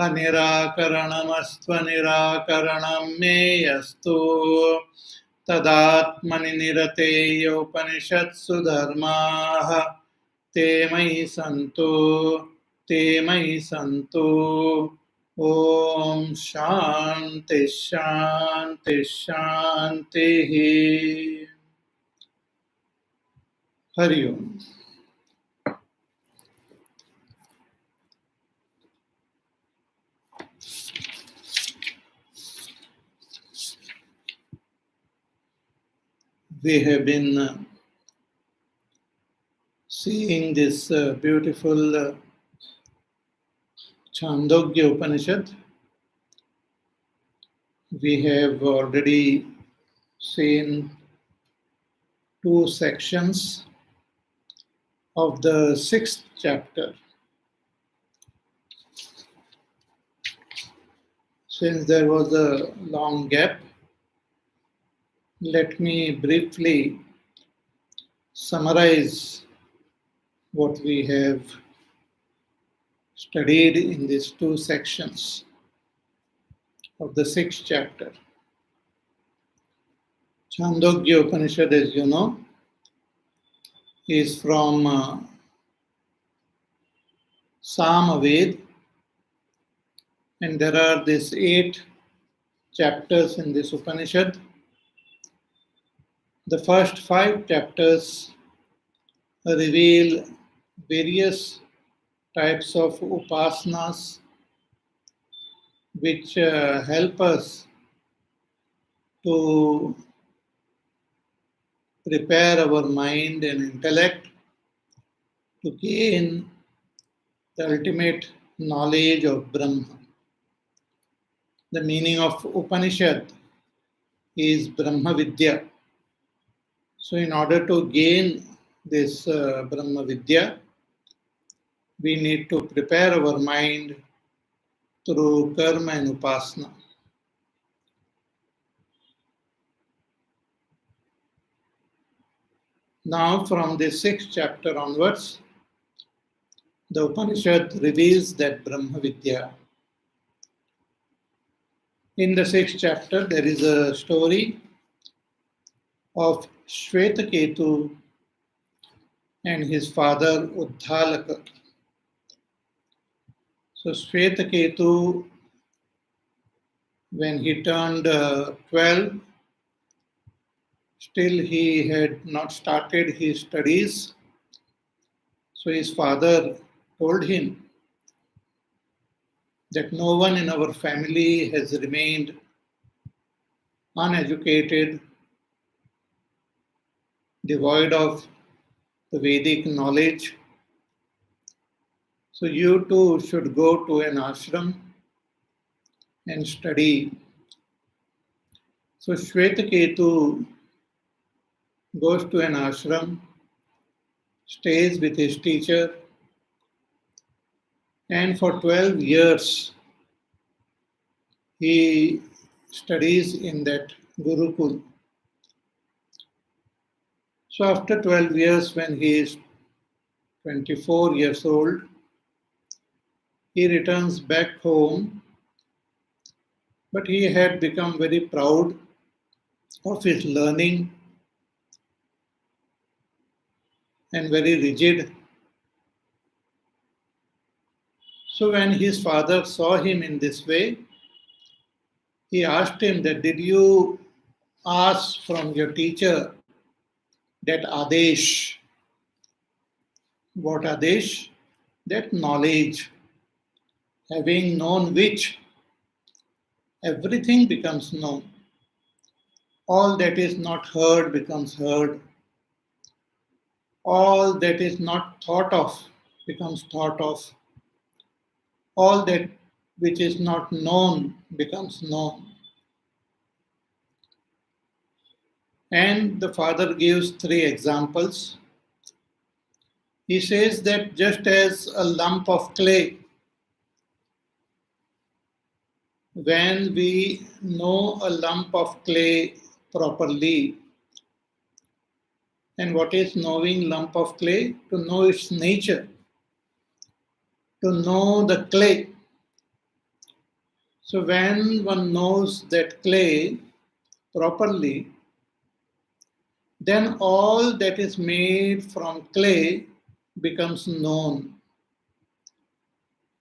अनिराकरणमस्त्वनिराकरणं मे यस्तु तदात्मनि निरतेयोपनिषत्सु धर्माः ते मयि सन्तु ते मयि सन्तु। ॐ शान्ति शान्ति शान्तिः। हरि ओम्। We have been seeing this beautiful Chandogya Upanishad. We have already seen 2 sections of the 6th chapter. Since there was a long gap, let me briefly summarize what we have studied in these 2 sections of the 6th chapter. Chandogya Upanishad, as you know, is from Samaved, and there are these 8 chapters in this Upanishad. The first 5 chapters reveal various types of upasanas which help us to prepare our mind and intellect to gain the ultimate knowledge of Brahma. The meaning of Upanishad is Brahma Vidya. So in order to gain this Brahma Vidya, we need to prepare our mind through karma and upasana. Now from the 6th chapter onwards, the Upanishad reveals that Brahma Vidya. In the 6th chapter, there is a story of Shwetaketu and his father Uddhalaka. So Shwetaketu, when he turned 12, still he had not started his studies. So his father told him that no one in our family has remained uneducated, devoid of the Vedic knowledge. So you too should go to an ashram and study. So Shwetaketu goes to an ashram, stays with his teacher, and for 12 years he studies in that Gurukul. So after 12 years, when he is 24 years old, he returns back home, but he had become very proud of his learning and very rigid. So when his father saw him in this way, he asked him that, did you ask from your teacher that Adesh? What Adesh? That knowledge, having known which everything becomes known. All that is not heard becomes heard. All that is not thought of becomes thought of. All that which is not known becomes known. And the father gives 3 examples. He says that just as a lump of clay, when we know a lump of clay properly, and what is knowing lump of clay? To know its nature, to know the clay. So when one knows that clay properly, then all that is made from clay becomes known.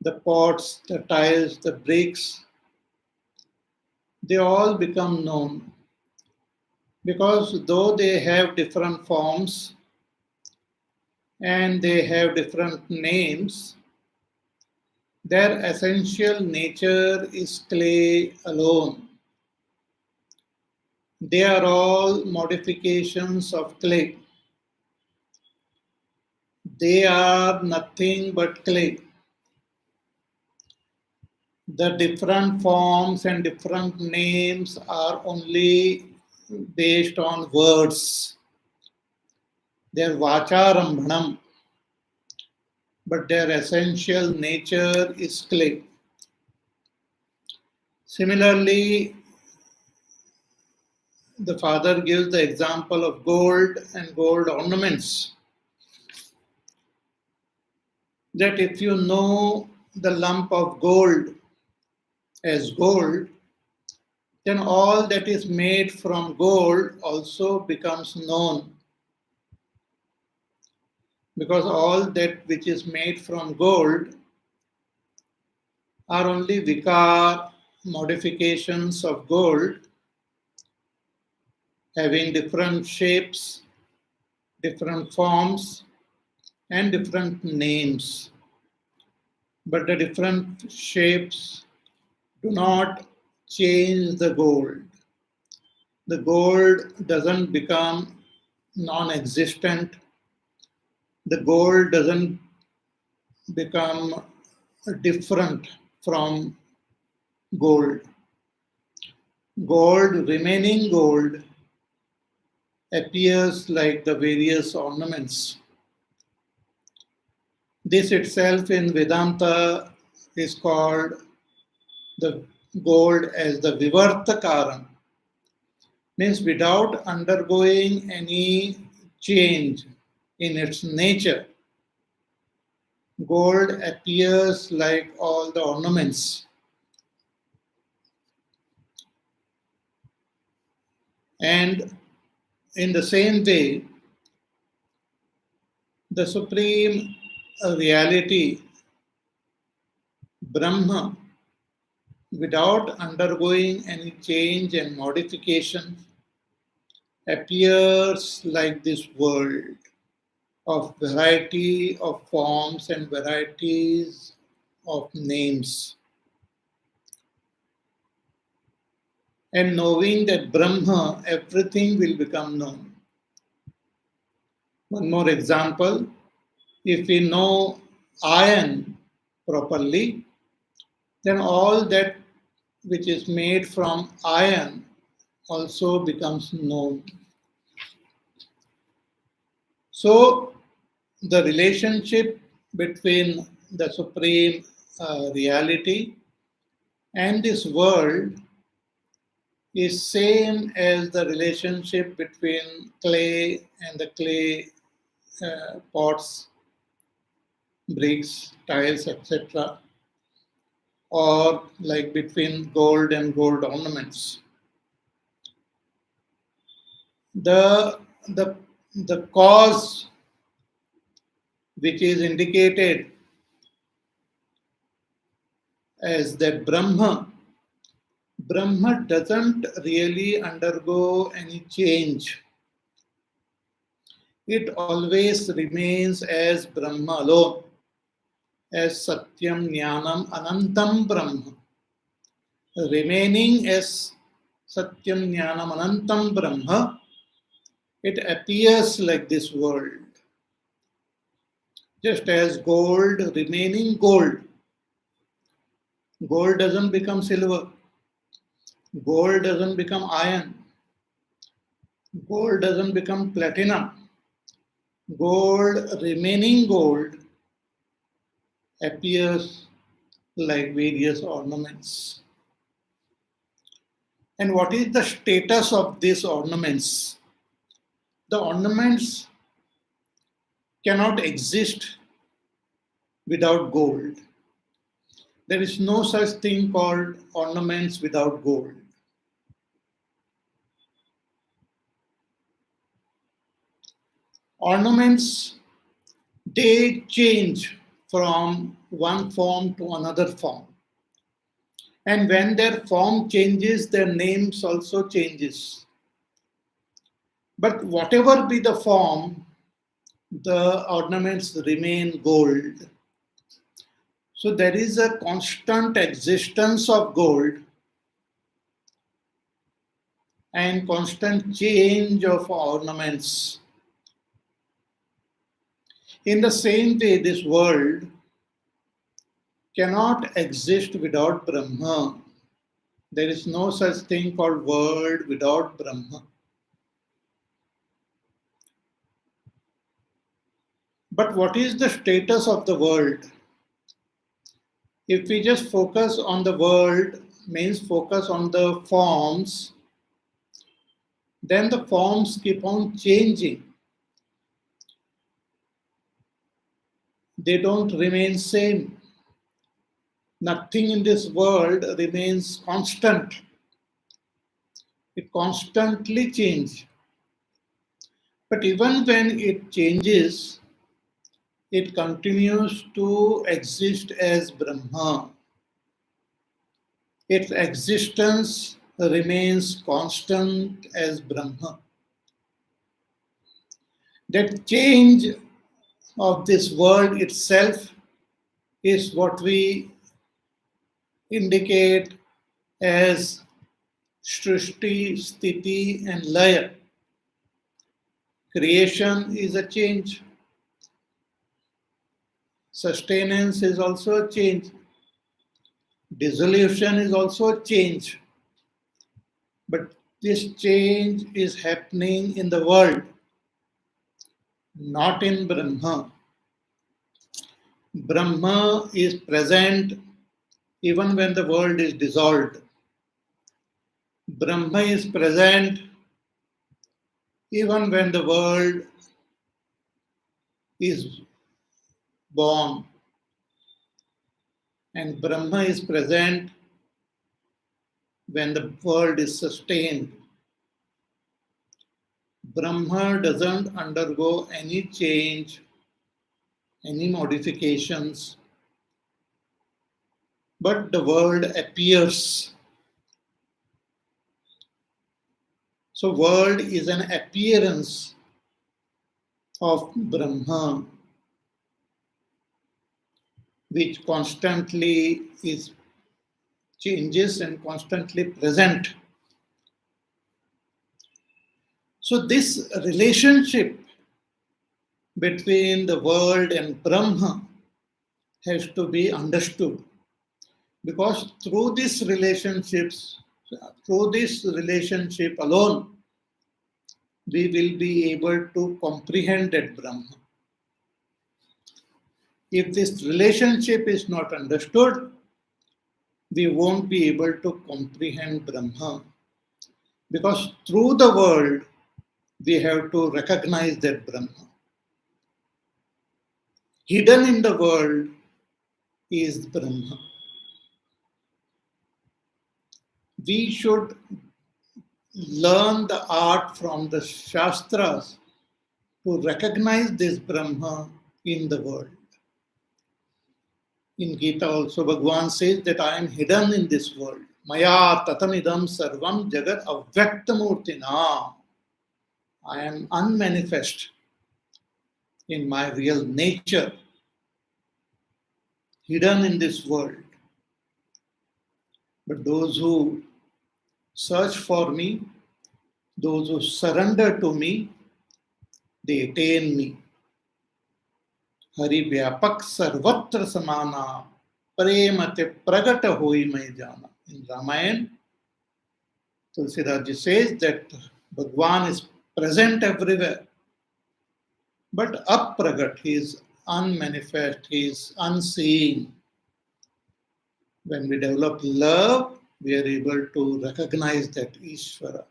The pots, the tiles, the bricks, they all become known. Because though they have different forms and they have different names, their essential nature is clay alone. They are all modifications of clay. They are nothing but clay. The different forms and different names are only based on words. Their vacharambhanam, but their essential nature is clay. Similarly, the father gives the example of gold and gold ornaments. That if you know the lump of gold as gold, then all that is made from gold also becomes known. Because all that which is made from gold are only vikar, modifications of gold, having different shapes, different forms, and different names. But the different shapes do not change the gold. The gold doesn't become non existent. The gold doesn't become different from gold. Gold, remaining gold, appears like the various ornaments. This itself in Vedanta is called the gold as the Vivartakaram, means without undergoing any change in its nature, gold appears like all the ornaments. And in the same way, the supreme reality, Brahma, without undergoing any change and modification, appears like this world of variety of forms and varieties of names. And knowing that Brahma, everything will become known. One more example, if we know iron properly, then all that which is made from iron also becomes known. So, the relationship between the supreme reality and this world is same as the relationship between clay and the clay pots, bricks, tiles, etc., or like between gold and gold ornaments. The, the, the cause which is indicated as that Brahma doesn't really undergo any change. It always remains as Brahma alone, as Satyam Jnanam Anantam Brahma. Remaining as Satyam Jnanam Anantam Brahma, it appears like this world. Just as gold remaining gold. Gold doesn't become silver. Gold doesn't become iron. Gold doesn't become platinum. Gold, remaining gold, appears like various ornaments. And what is the status of these ornaments? The ornaments cannot exist without gold. There is no such thing called ornaments without gold. Ornaments, they change from one form to another form. And when their form changes, their names also changes. But whatever be the form, the ornaments remain gold. So there is a constant existence of gold and constant change of ornaments. In the same way, this world cannot exist without Brahma. There is no such thing called world without Brahma. But what is the status of the world? If we just focus on the world, means focus on the forms, then the forms keep on changing. They don't remain same. Nothing in this world remains constant. It constantly changes. But even when it changes, it continues to exist as Brahma. Its existence remains constant as Brahma. That change of this world itself is what we indicate as Srishti, Sthiti, and Laya. Creation is a change. Sustenance is also a change. Dissolution is also a change. But this change is happening in the world, not in Brahma. Brahma is present even when the world is dissolved. Brahma is present even when the world is born. And Brahma is present when the world is sustained. Brahma doesn't undergo any change, any modifications, but the world appears. So world is an appearance of Brahma, which constantly is changes and constantly present. So this relationship between the world and Brahma has to be understood, because through this relationship alone, we will be able to comprehend that Brahma. If this relationship is not understood, we won't be able to comprehend Brahma. Because through the world, we have to recognize that Brahma. Hidden in the world is Brahma. We should learn the art from the Shastras to recognize this Brahma in the world. In Gita also, Bhagavan says that I am hidden in this world. Maya tatamidam sarvam jagat avyaktamurtina. I am unmanifest in my real nature, hidden in this world. But those who search for me, those who surrender to me, they attain me. Hari Vyapak Sarvatra Samana Premate Pragata Hoi Mai Jana. In Ramayana, Tulsidas ji says that Bhagwan is present everywhere, but apragat, he is unmanifest, he is unseen. When we develop love, we are able to recognize that Ishvara.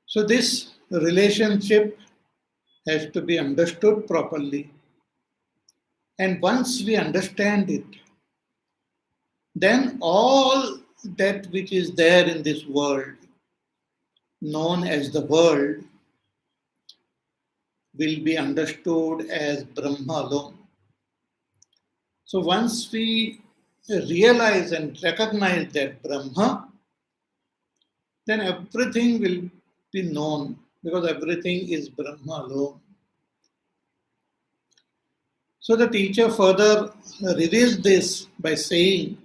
So this relationship has to be understood properly. And once we understand it, then all that which is there in this world, known as the world, will be understood as Brahma alone. So once we realize and recognize that Brahma, then everything will be known because everything is Brahma alone. So the teacher further reveals this by saying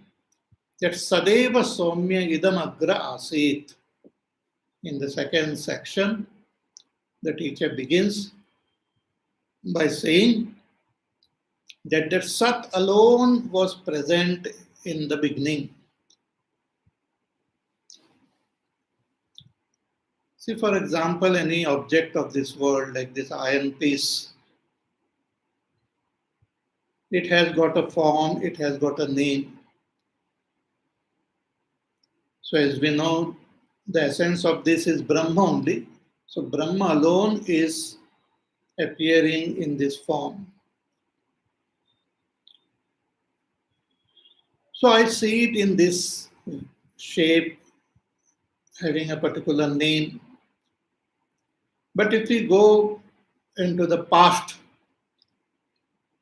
that Sadeva Soumya Idam Agra Asit. In the second section, the teacher begins by saying that the Sat alone was present in the beginning. See, for example, any object of this world, like this iron piece, it has got a form, it has got a name. So as we know, the essence of this is Brahma only. So Brahma alone is appearing in this form. So I see it in this shape, having a particular name. But if we go into the past,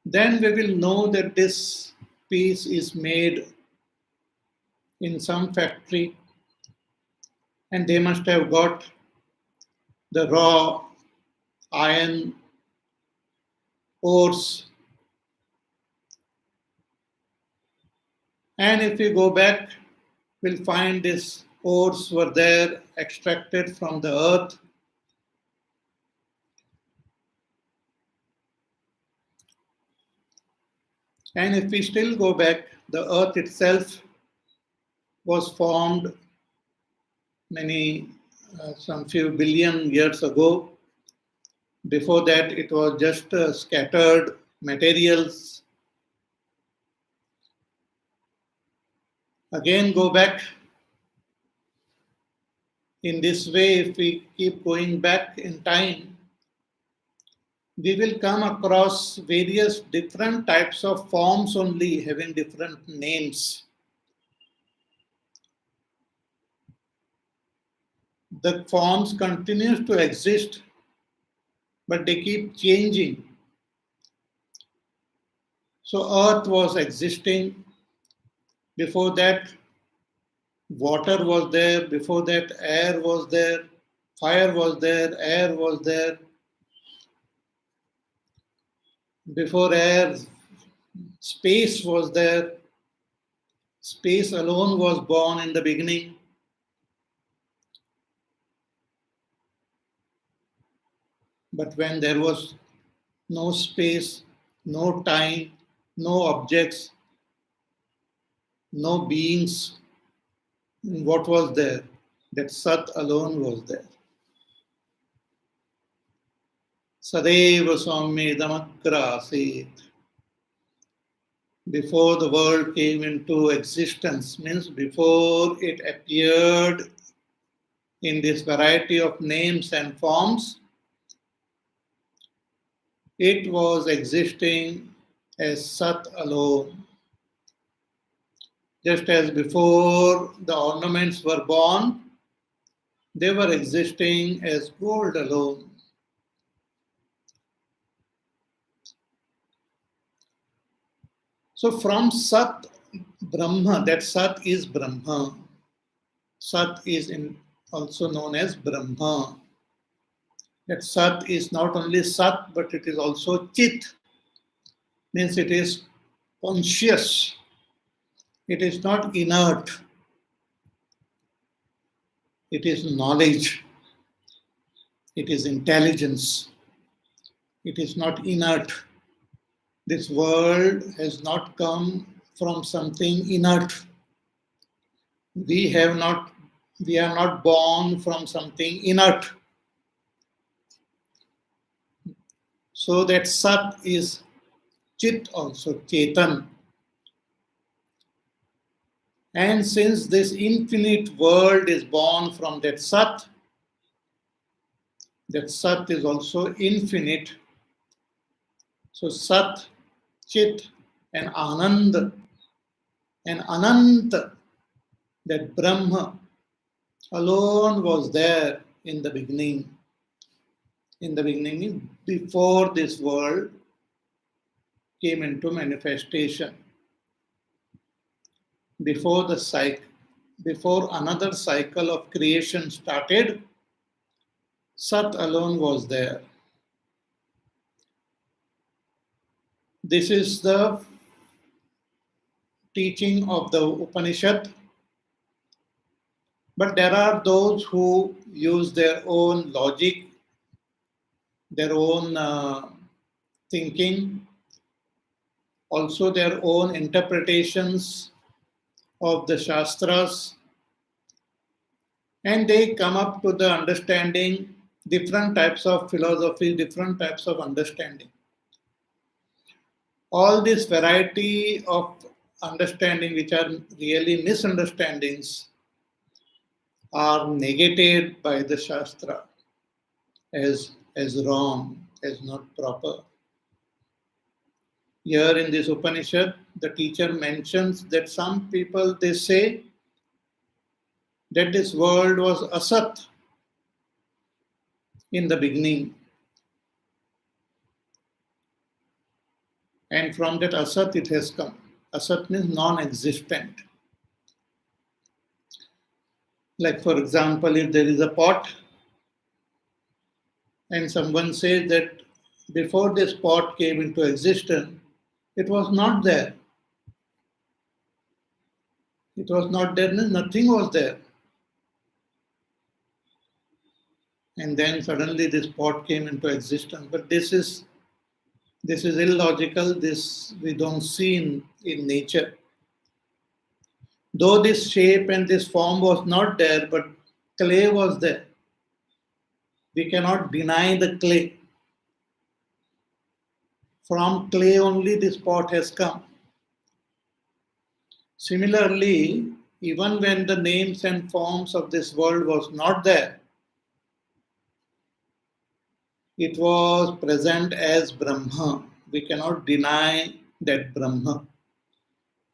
then we will know that this piece is made in some factory and they must have got the raw iron ores. And if we go back, we'll find these ores were there extracted from the earth. And if we still go back, the earth itself was formed some few billion years ago. Before that, it was just scattered materials. Again, go back. In this way, if we keep going back in time, we will come across various different types of forms only having different names. The forms continue to exist, but they keep changing. So earth was existing. Before that, water was there. Before that, air was there. Fire was there. Air was there. Before air, space was there. Space alone was born in the beginning. But when there was no space, no time, no objects, no beings, what was there? That Sat alone was there. Sadeva Swami Nikhilananda Saraswati. Before the world came into existence, means before it appeared in this variety of names and forms, it was existing as Sat alone. Just as before the ornaments were born, they were existing as gold alone. So from Sat, Brahma, that Sat is Brahma. Sat is also known as Brahma. That Sat is not only Sat, but it is also Chit, means it is conscious. It is not inert. It is knowledge. It is intelligence. It is not inert. This world has not come from something inert. We are not born from something inert. So that Sat is Chit also, Chetan. And since this infinite world is born from that Sat is also infinite. So Sat Chit and Anand and Anant, that Brahma alone was there in the beginning. In the beginning means before this world came into manifestation, before before another cycle of creation started, Sat alone was there. This is the teaching of the Upanishad, but there are those who use their own logic, their own thinking, also their own interpretations of the Shastras, and they come up to the understanding, different types of philosophy, different types of understanding. All this variety of understanding, which are really misunderstandings, are negated by the Shastra as wrong, as not proper. Here in this Upanishad, the teacher mentions that some people, they say that this world was asat in the beginning. And from that asat it has come. Asat means non-existent. Like for example, if there is a pot and someone says that before this pot came into existence, it was not there. It was not there, means nothing was there. And then suddenly this pot came into existence. But this is illogical. This we don't see in nature. Though this shape and this form was not there, but clay was there. We cannot deny the clay. From clay only this pot has come. Similarly, even when the names and forms of this world was not there, it was present as Brahma. We cannot deny that Brahma.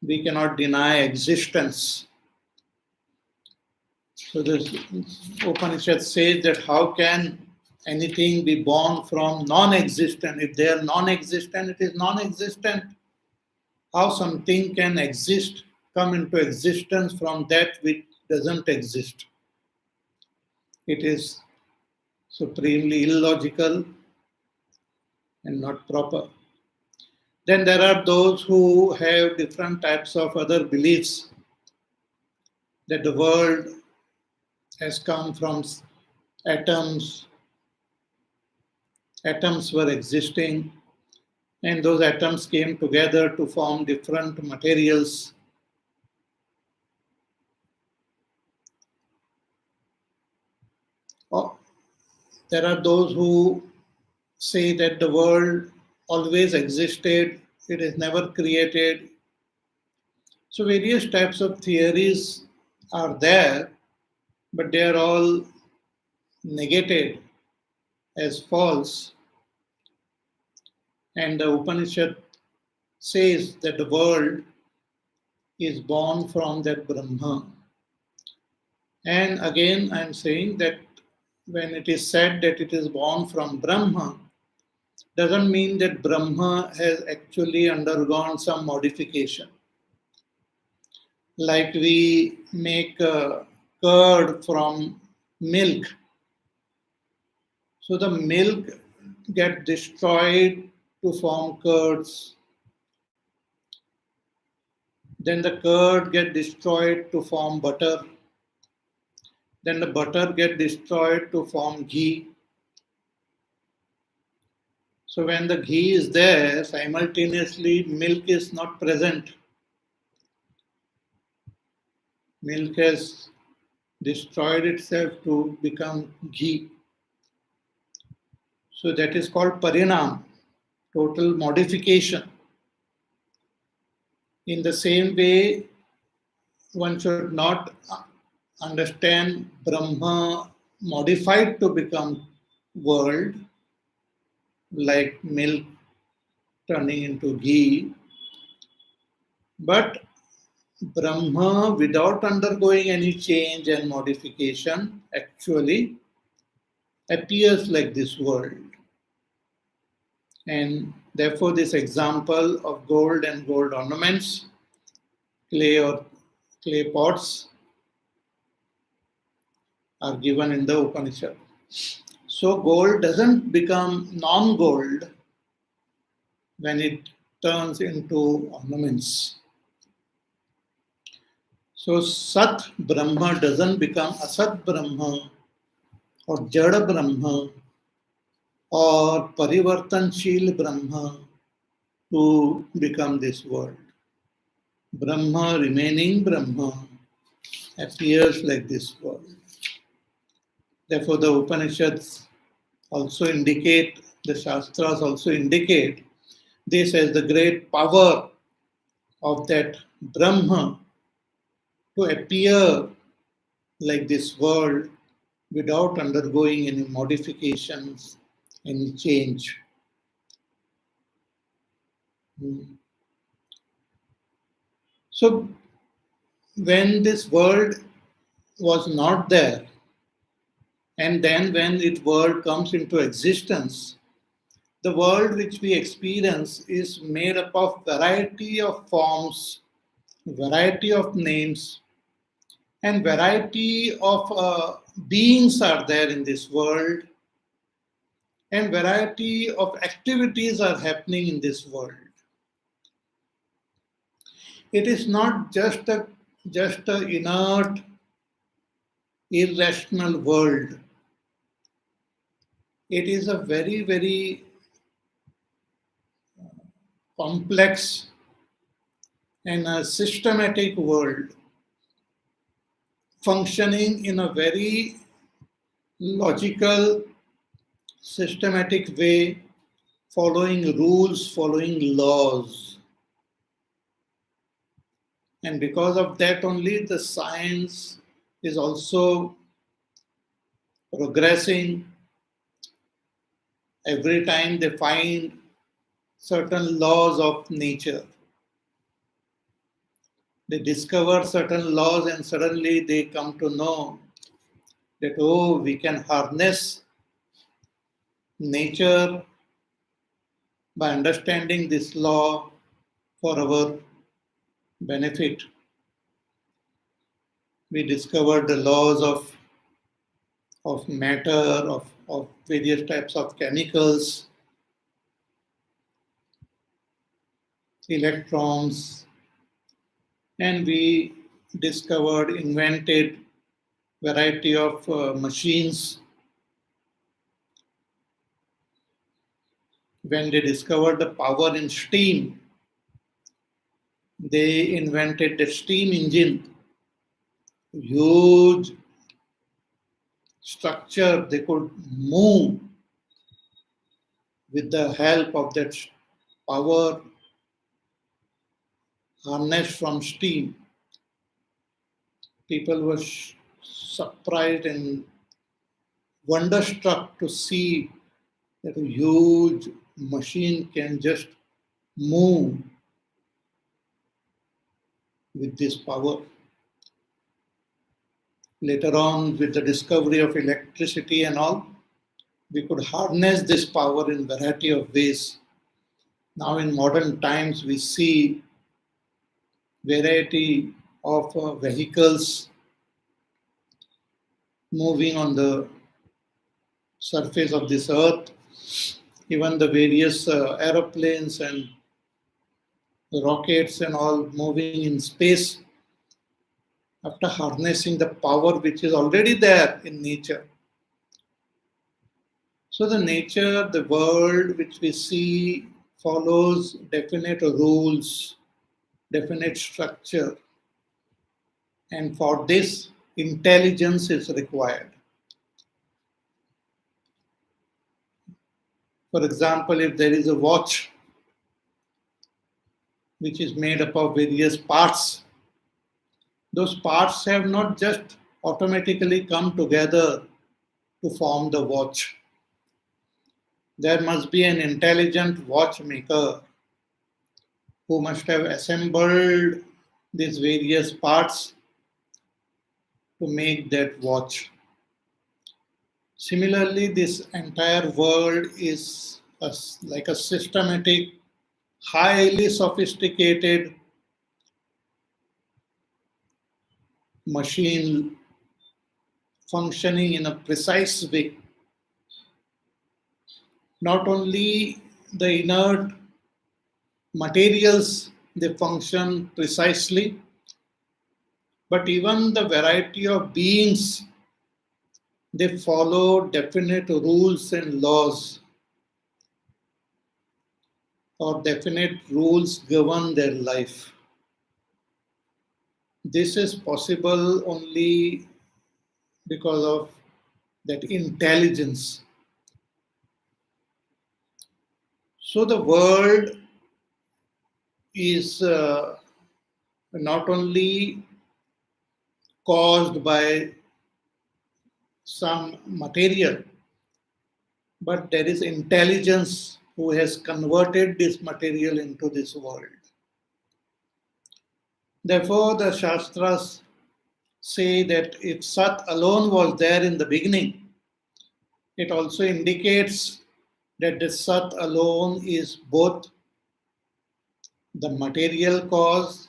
We cannot deny existence. So this Upanishad says that how can anything be born from non-existent? If they are non-existent, it is non-existent. How something can exist, come into existence from that which doesn't exist? It is supremely illogical and not proper. Then there are those who have different types of other beliefs that the world has come from atoms. Atoms were existing, and those atoms came together to form different materials. There are those who say that the world always existed, it is never created. So various types of theories are there, but they are all negated as false. And the Upanishad says that the world is born from that Brahma. And again, I am saying that when it is said that it is born from Brahma, doesn't mean that Brahma has actually undergone some modification. Like we make curd from milk. So the milk gets destroyed to form curds. Then the curd gets destroyed to form butter. Then the butter gets destroyed to form ghee. So when the ghee is there, simultaneously milk is not present. Milk has destroyed itself to become ghee. So that is called parinam, total modification. In the same way, one should not understand Brahma modified to become world, like milk turning into ghee. But Brahma, without undergoing any change and modification, actually appears like this world. And therefore, this example of gold and gold ornaments, clay or clay pots, are given in the Upanishad. So, gold doesn't become non gold when it turns into ornaments. So, Sat Brahma doesn't become Asat Brahma or Jada Brahma or Parivartanshil Brahma to become this world. Brahma, remaining Brahma, appears like this world. Therefore, the Upanishads also indicate, the Shastras also indicate this as the great power of that Brahma to appear like this world without undergoing any modifications, any change. So, when this world was not there, and then when its world comes into existence, the world which we experience is made up of variety of forms, variety of names, and variety of beings are there in this world, and variety of activities are happening in this world. It is not just a inert, irrational world. It is a very, very complex and a systematic world functioning in a very logical, systematic way, following rules, following laws. And because of that only, the science is also progressing. Every time they find certain laws of nature. They discover certain laws and suddenly they come to know that, oh, we can harness nature by understanding this law for our benefit. We discovered the laws of matter, of various types of chemicals, electrons, and we discovered, invented variety of machines. When they discovered the power in steam, they invented the steam engine, huge structure they could move with the help of that power harnessed from steam. People were surprised and wonderstruck to see that a huge machine can just move with this power. Later on, with the discovery of electricity and all, we could harness this power in variety of ways. Now in modern times, we see variety of vehicles moving on the surface of this earth, even the various aeroplanes and rockets and all moving in space after harnessing the power which is already there in nature. So the nature, the world which we see follows definite rules, definite structure. And for this, intelligence is required. For example, if there is a watch which is made up of various parts, those parts have not just automatically come together to form the watch. There must be an intelligent watchmaker who must have assembled these various parts to make that watch. Similarly, this entire world is like a systematic, highly sophisticated machine functioning in a precise way. Not only the inert materials they function precisely, but even the variety of beings, they follow definite rules and laws, or definite rules govern their life. This is possible only because of that intelligence. So the world is not only caused by some material, but there is intelligence who has converted this material into this world. Therefore, the Shastras say that if Sat alone was there in the beginning, it also indicates that the Sat alone is both the material cause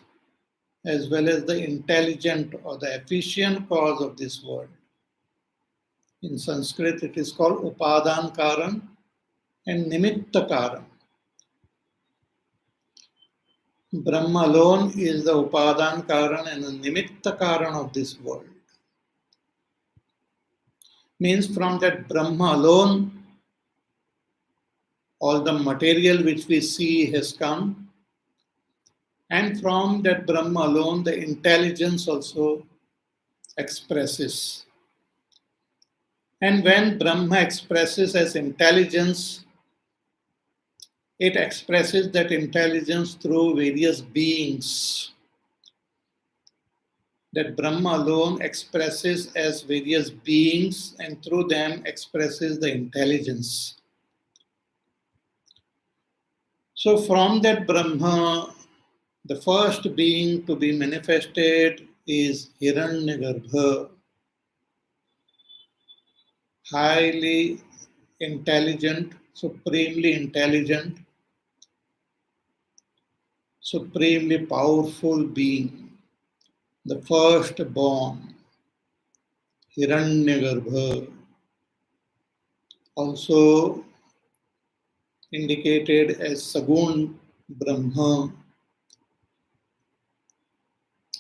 as well as the intelligent or the efficient cause of this world. In Sanskrit, it is called Upadan Karan and Nimitta Karan. Brahma alone is the Upadan Karan and the Nimitta Karan of this world. Means from that Brahma alone, all the material which we see has come, and from that Brahma alone, the intelligence also expresses. And when Brahma expresses as intelligence, it expresses that intelligence through various beings. That Brahma alone expresses as various beings and through them expresses the intelligence. So from that Brahma, the first being to be manifested is Hiranyagarbha, highly intelligent, supremely powerful being, the firstborn, Hiranyagarbha, also indicated as Sagun Brahma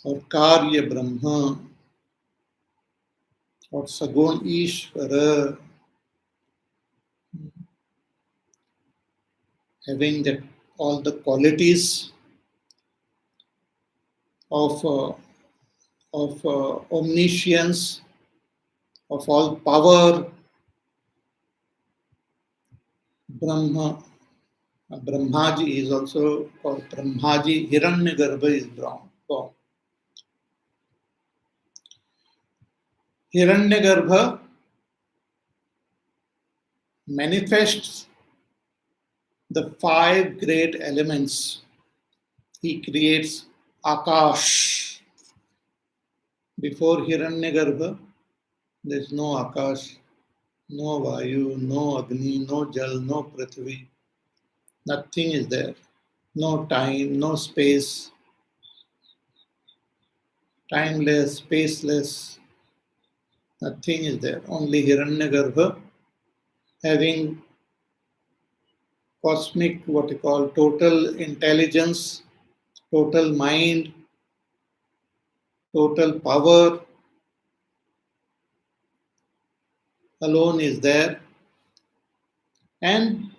or Karya Brahma or Sagun Ishvara, having that all the qualities of omniscience, of all power. Brahmaji is also called Brahmaji. Hiranyagarbha is born. Hiranyagarbha manifests the five great elements. He creates Akash. Before Hiranyagarbha, there is no Akash, no Vayu, no Agni, no Jal, no Prithvi. Nothing is there. No time, no space. Timeless, spaceless. Nothing is there. Only Hiranyagarbha having cosmic, what you call, total intelligence, total mind, total power alone is there. And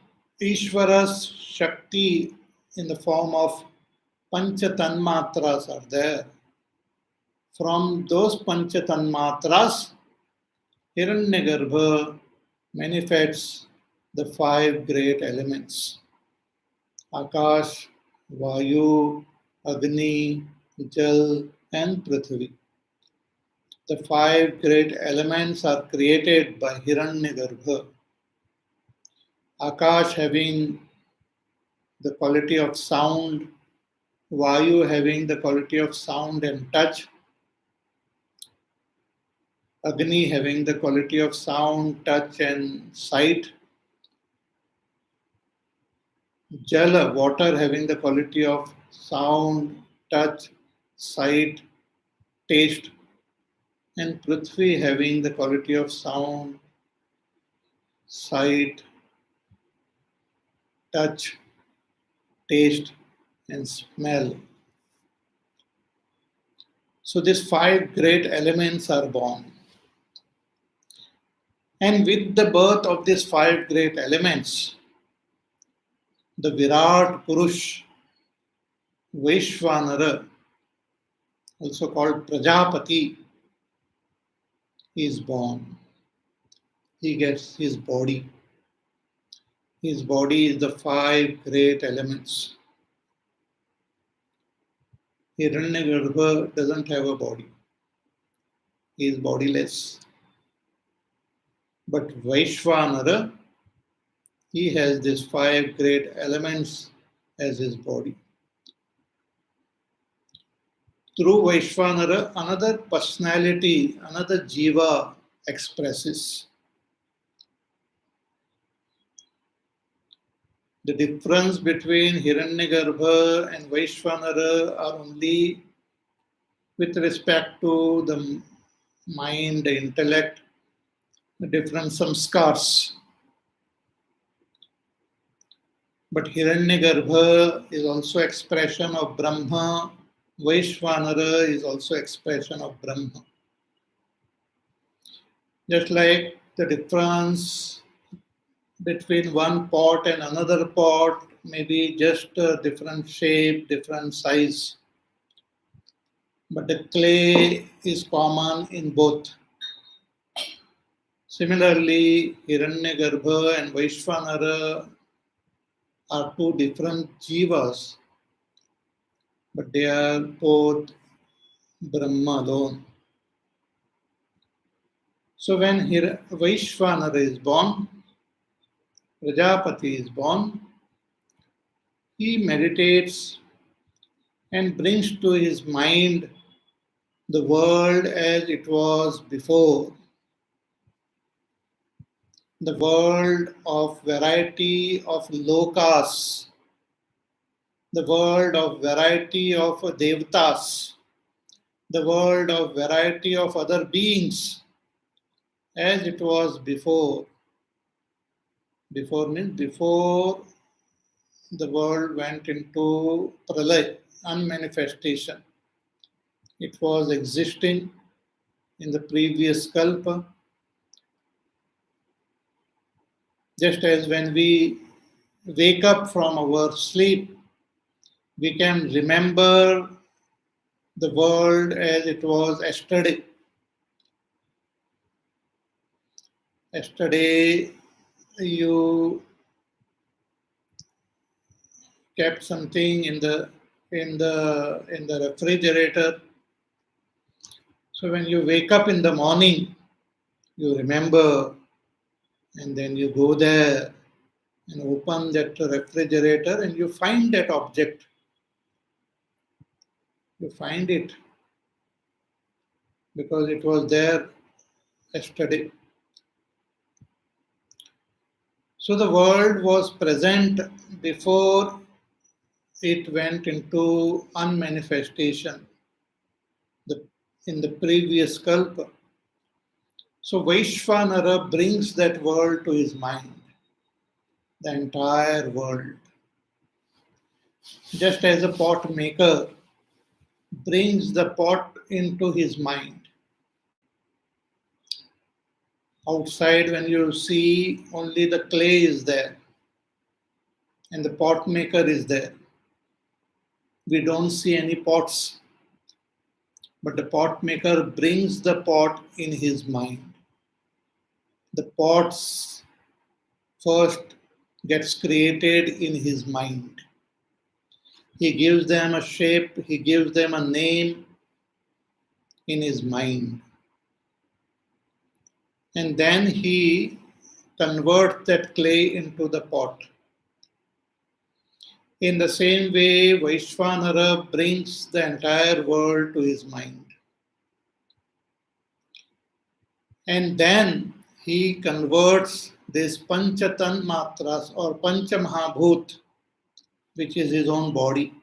Ishvara's Shakti in the form of Pancha Tanmatras are there. From those Pancha Tanmatras, Hiranyagarbha manifests the five great elements: Akash, Vayu, Agni, Jal, and Prithvi. The five great elements are created by Hiranyagarbha. Akash having the quality of sound, Vayu having the quality of sound and touch, Agni having the quality of sound, touch and sight, Jala, water having the quality of sound, touch, sight, taste, and Prithvi having the quality of sound, sight, touch, taste, and smell. So these five great elements are born. And with the birth of these five great elements, the Virat Purush, Vaishvanara, also called Prajapati, is born. He gets his body. His body is the five great elements. Hiranyagarbha doesn't have a body. He is bodiless. But Vaishvanara, he has these five great elements as his body. Through Vaishvanara, another personality, another jiva expresses. The difference between Hiranyagarbha and Vaishvanara are only with respect to the mind, the intellect, the different samskars. But Hiranyagarbha is also expression of Brahma. Vaishvanara is also expression of Brahma. Just like the difference between one pot and another pot may be just a different shape, different size. But the clay is common in both. Similarly, Hiranyagarbha and Vaishvanara are two different jivas, but they are both Brahma alone. So when Vaishvanara is born, Prajapati is born, he meditates and brings to his mind the world as it was before. The world of variety of lokas, the world of variety of devatas, the world of variety of other beings as it was before. Before means before the world went into pralay, unmanifestation. It was existing in the previous kalpa. Just as when we wake up from our sleep, we can remember the world as it was yesterday. Yesterday, you kept something in the refrigerator. So when you wake up in the morning, you remember, and then you go there and open that refrigerator and you find that object. You find it because it was there yesterday. So the world was present before it went into unmanifestation in the previous kalpa. So Vaishvanara brings that world to his mind, the entire world. Just as a pot maker brings the pot into his mind. Outside, when you see, only the clay is there and the pot maker is there. We don't see any pots, but the pot maker brings the pot in his mind. The pots first gets created in his mind. He gives them a shape, he gives them a name in his mind. And then he converts that clay into the pot. In the same way, Vaishvanara brings the entire world to his mind. And then he converts these Panchatan Matras or Panchamahabhut, which is his own body,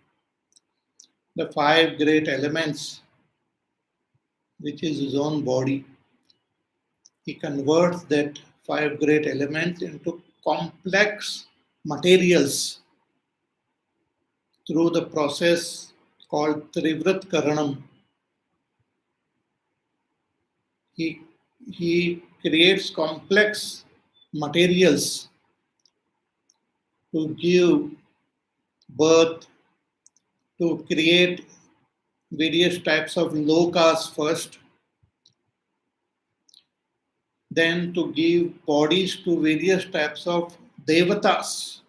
the five great elements, which is his own body. He converts that five great elements into complex materials through the process called Trivrat Karanam. He creates complex materials to give birth, to create various types of lokas first, then to give bodies to various types of devatas.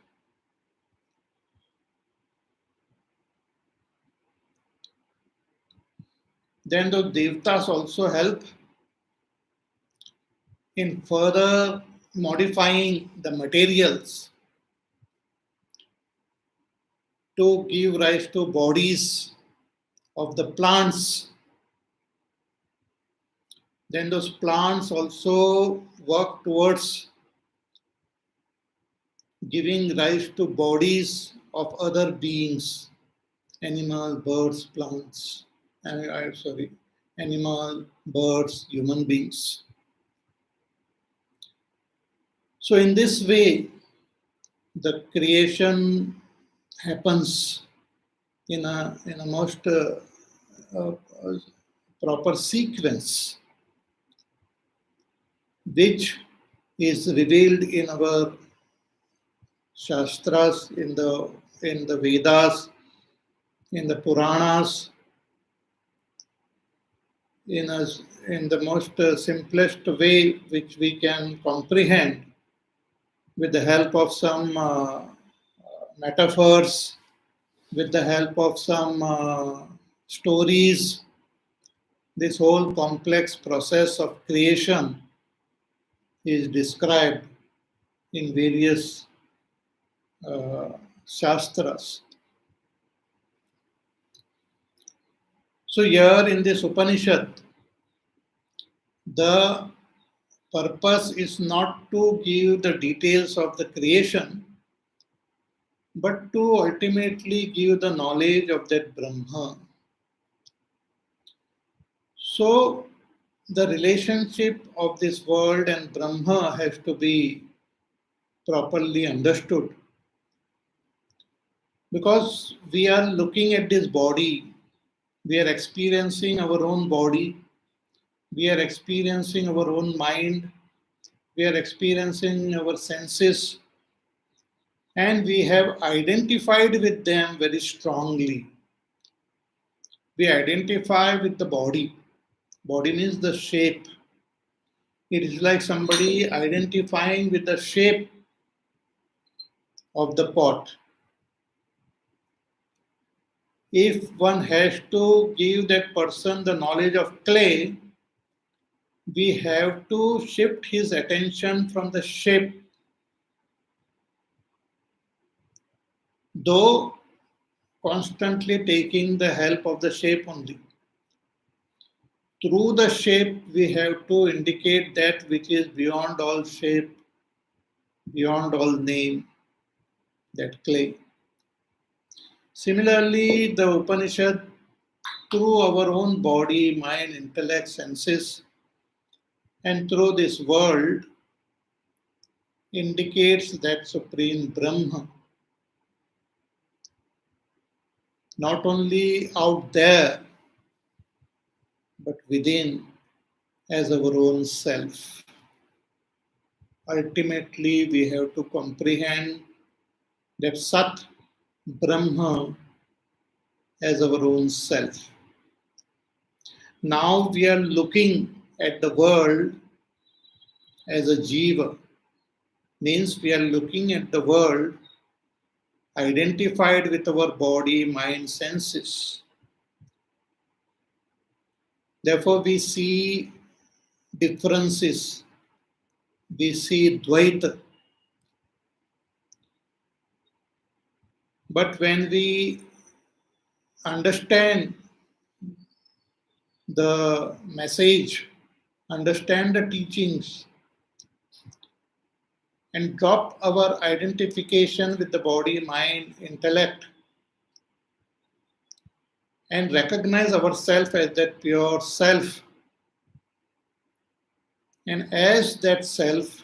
Then the devatas also help in further modifying the materials to give rise to bodies of the plants. Then those plants also work towards giving rise to bodies of other beings, animal, birds, plants, animal, birds, human beings. So in this way, the creation happens in a most proper sequence, which is revealed in our Shastras, in the Vedas, in the Puranas, in the most simplest way which we can comprehend with the help of some metaphors, with the help of some stories. This whole complex process of creation is described in various Shastras. So here in this Upanishad, the purpose is not to give the details of the creation, but to ultimately give the knowledge of that Brahma. So the relationship of this world and Brahma has to be properly understood. Because we are looking at this body, we are experiencing our own body, we are experiencing our own mind, we are experiencing our senses, and we have identified with them very strongly. We identify with the body. Body means the shape. It is like somebody identifying with the shape of the pot. If one has to give that person the knowledge of clay, we have to shift his attention from the shape, though constantly taking the help of the shape only. Through the shape, we have to indicate that which is beyond all shape, beyond all name, that clay. Similarly, the Upanishad, through our own body, mind, intellect, senses, and through this world, indicates that Supreme Brahma. Not only out there, but within as our own self. Ultimately, we have to comprehend that Sat Brahma as our own self. Now we are looking at the world as a jiva, means we are looking at the world identified with our body, mind, senses. Therefore, we see differences, we see Dvaita, But when we understand the message, understand the teachings, and drop our identification with the body, mind, intellect, and recognize ourselves as that pure self. And as that self,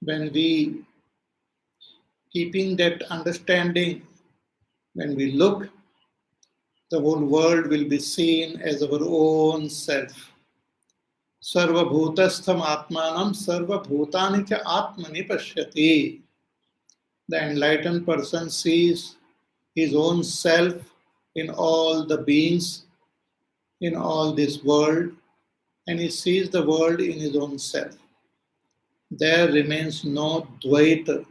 when we keeping that understanding, when we look, the whole world will be seen as our own self. Sarvabhutastham atmanam sarvabhutani cha atmani pashyati. The enlightened person sees his own self in all the beings, in all this world, and he sees the world in his own self. There remains no dvaita.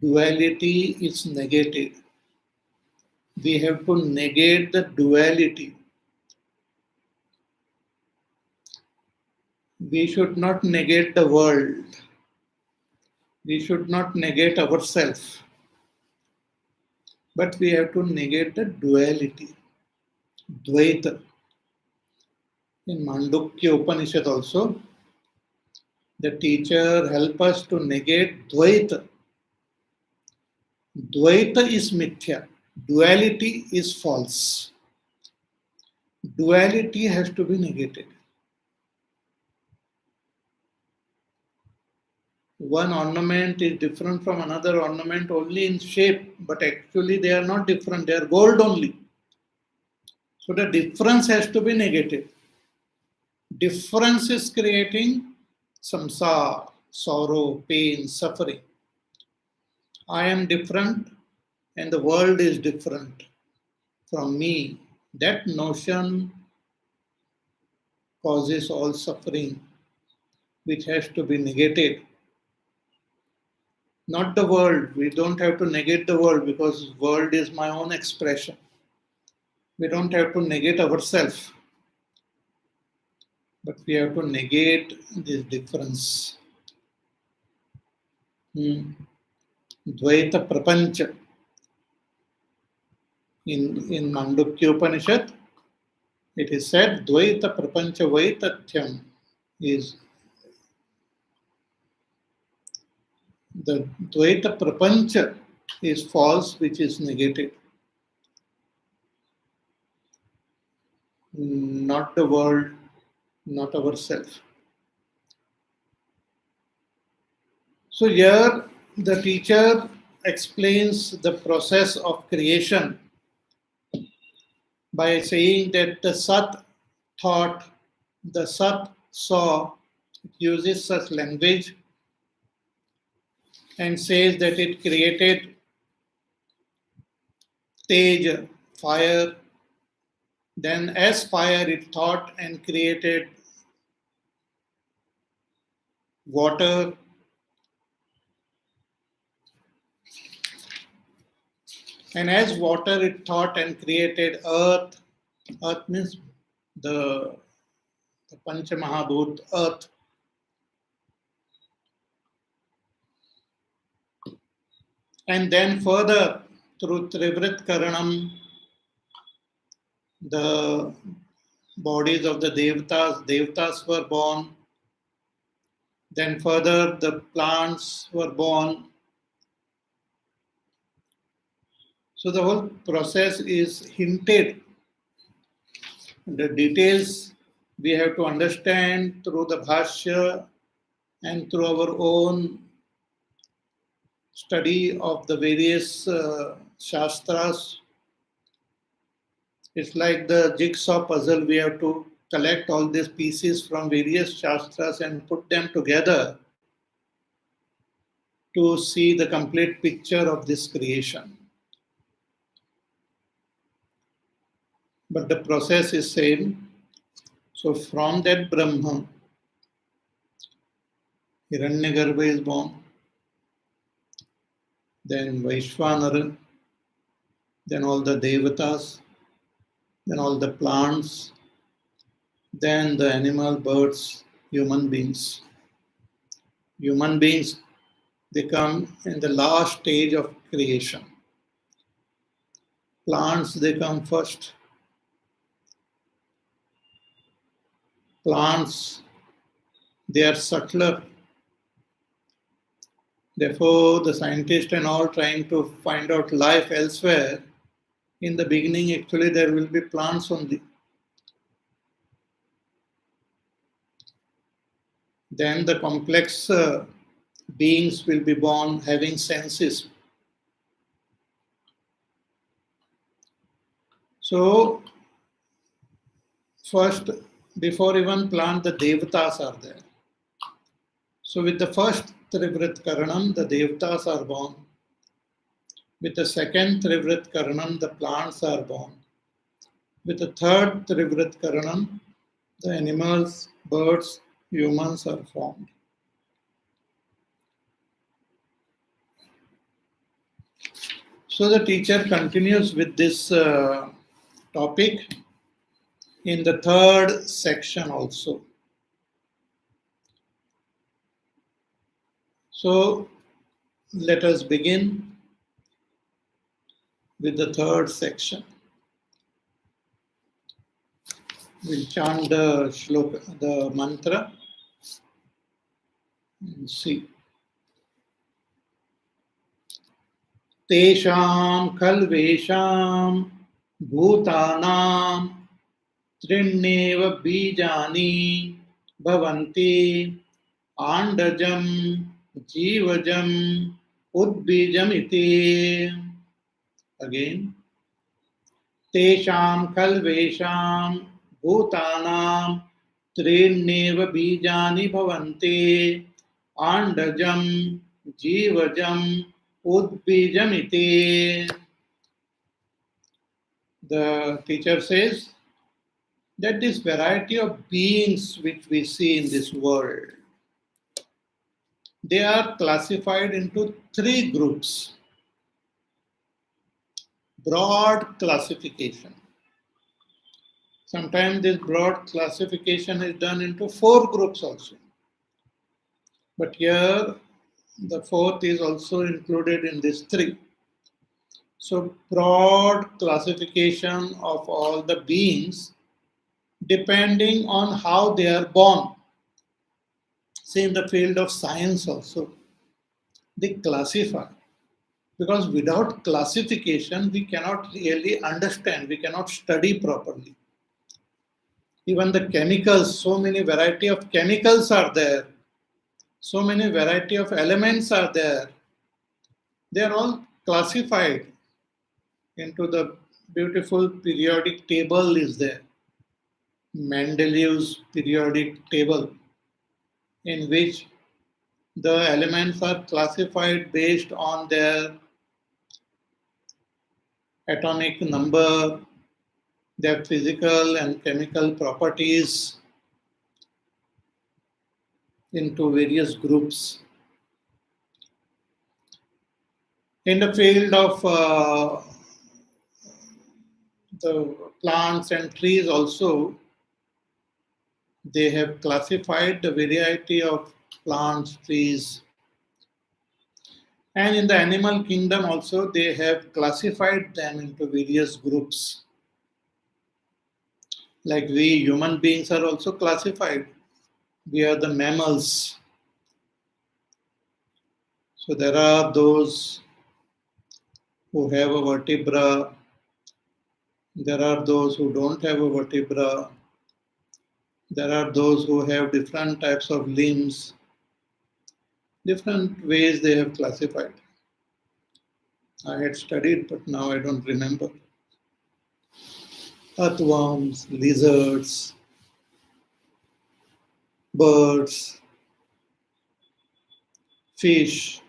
Duality is negated. We have to negate the duality. We should not negate the world. We should not negate ourselves. But we have to negate the duality, Dvaita. In Mandukya Upanishad also, the teacher helps us to negate Dvaita. Dvaita is mithya. Duality is false. Duality has to be negated. One ornament is different from another ornament only in shape, but actually they are not different, they are gold only. So the difference has to be negated. Difference is creating samsara, sorrow, pain, suffering. I am different and the world is different from me. That notion causes all suffering, which has to be negated. Not the world. We don't have to negate the world because world is my own expression. We don't have to negate ourselves. But we have to negate this difference. Dvaita prapancha. In Mandukya Upanishad, it is said, Dvaita prapancha vaitatyam is the Dvaita prapancha is false, which is negated. Not the world, not ourselves. So here the teacher explains the process of creation by saying that the Sat thought, the Sat saw, it uses such language and says that it created Tej, fire. Then as fire it thought and created water. And as water it thought and created earth. Earth means the Panchamahabhut, earth. And then further, through Trivrit Karanam, the bodies of the Devatas were born. Then further, the plants were born. So the whole process is hinted. The details we have to understand through the Bhashya and through our own study of the various Shastras. It's like the jigsaw puzzle. We have to collect all these pieces from various Shastras and put them together to see the complete picture of this creation. But the process is same. So from that Brahma, Hiranyagarbha is born, then Vaishvanara, then all the Devatas, then all the plants, then the animal, birds, human beings. Human beings, they come in the last stage of creation. Plants, they come first. Plants, they are subtler. Therefore, the scientists and all trying to find out life elsewhere, in the beginning, actually, there will be plants only. Then the complex beings will be born having senses. So, first, before even plant, the devatas are there. So, with the first Trivrit Karanam, the devatas are born. With the second Trivrit Karanam, the plants are born. With the third Trivrit Karanam, the animals, birds, humans are formed. So the teacher continues with this topic in the third section also. So let us begin with the third section. We'll chant the shloka, the mantra, and see. Tesham khalvesham bhutanam त्रिण्येव बीजानि भवन्ति आण्डजं जीवजं उद्बीजमिति. Again. तेषां खल्वेषां भूतानां त्रीण्येव बीजानि भवन्ति आण्डजं जीवजं udbijamiti. The teacher says that this variety of beings which we see in this world, they are classified into three groups. Broad classification. Sometimes this broad classification is done into four groups also. But here the fourth is also included in these three. So broad classification of all the beings depending on how they are born. Say in the field of science also, they classify. Because without classification, we cannot really understand, we cannot study properly. Even the chemicals, so many variety of chemicals are there. So many variety of elements are there. They are all classified into the beautiful periodic table is there. Mendeleev's periodic table, in which the elements are classified based on their atomic number, their physical and chemical properties into various groups. In the field of the plants and trees also, they have classified the variety of plants, trees. And in the animal kingdom also, they have classified them into various groups. Like we human beings are also classified. We are the mammals. So there are those who have a vertebra. There are those who don't have a vertebra. There are those who have different types of limbs. Different ways they have classified. I had studied, but now I don't remember. Earthworms, lizards, birds, fish.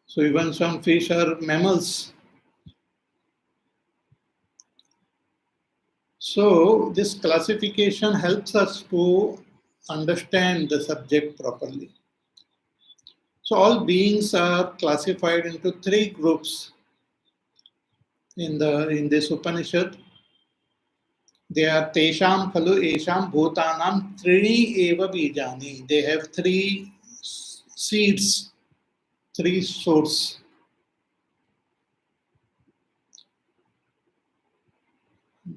So even some fish are mammals. So this classification helps us to understand the subject properly. So all beings are classified into three groups in this Upanishad. They are Tesham Khalu Esham Bhutanam Trini Eva Bijani. They have three seeds. three sorts.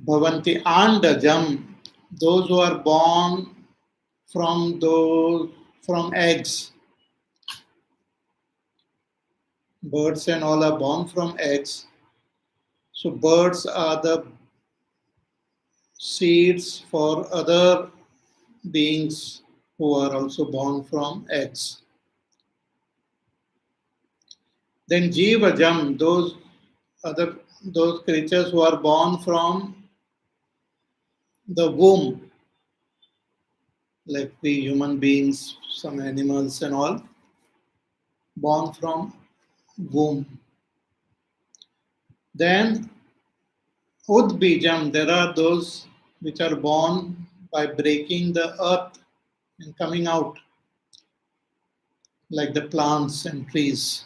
Bhavanti andajam, those who are born from eggs. Birds and all are born from eggs. So birds are the seeds for other beings who are also born from eggs. Then Jivajam, those creatures who are born from the womb, like we human beings, some animals and all, born from womb. Then Udbijam, there are those which are born by breaking the earth and coming out, like the plants and trees.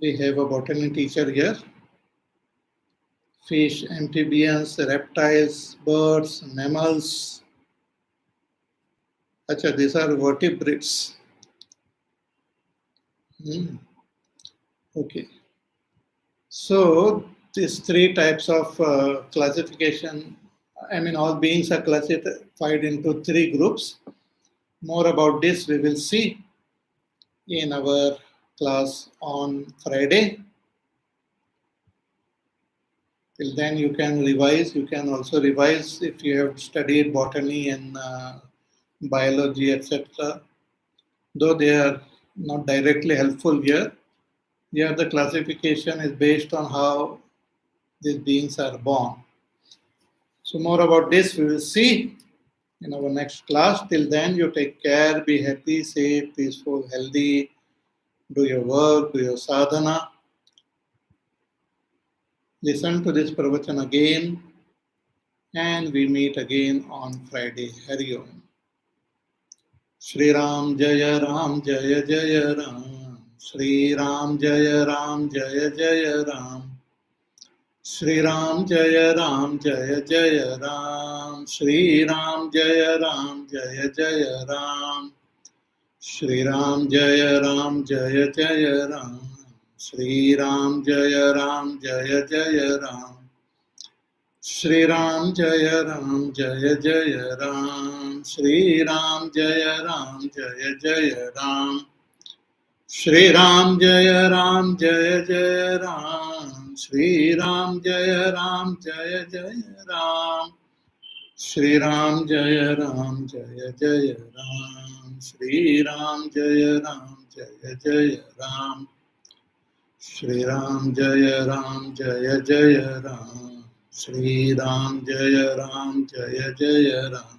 We have a botany teacher here. Fish, amphibians, reptiles, birds, mammals. Acha, these are vertebrates. Okay. So these three types of classification, all beings are classified into three groups. More about this we will see in our class on Friday. Till then you can revise. You can also revise if you have studied botany and biology, etc. Though they are not directly helpful here. Here the classification is based on how these beings are born. So more about this we will see in our next class. Till then, you take care, be happy, safe, peaceful, healthy, do your work, do your sadhana. Listen to this pravachan again, and we meet again on Friday. Hari Om. Shri Ram Jaya Ram Jaya Jaya Ram. Shri Ram Jaya Ram Jaya Jaya Ram. Shri Ram Jaya Ram Jaya Jaya Ram. Shri Ram Jaya Ram Jaya Jaya Ram. Shri Ram Jaya Ram Jaya Jaya Ram. Shri Ram Jaya Ram Jaya Jaya Ram. Shri Ram Jaya Ram Jaya Jaya Ram. Shri Ram Jaya Ram Jaya Jaya Ram. Shri Ram Jaya Ram Jaya Jaya Ram. Shri Ram Jaya Ram Jaya Jaya Ram. Shri Ram Jaya Ram Jaya Jaya Ram. Shri Ram Jaya Ram Jaya Jaya Ram. Shri Ram Jaya Ram Jaya Jaya Ram. Shri Ram Jaya Ram Jaya Jaya Ram.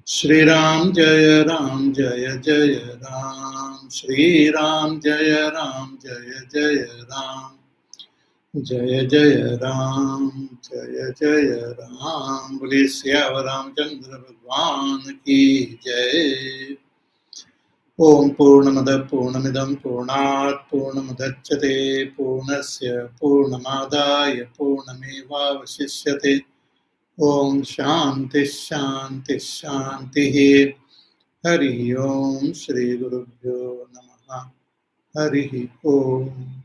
Shri Ram Jaya Ram Jaya Jaya Ram. Shri Ram Jaya Ram Jaya Jaya Ram. Jaya Jaya Ram, Jaya Jaya Ram, Boli Syavar Ramchandra Bhagwan ki Jai. Om Purnamada Purnamidam Purnat Purnamadachyate Purnasya Purnamadaya Purnameva Vasishyate. Om Shanti Shanti Shanti. Hari Om Shri Gurubhyo Namaha. Hari Om.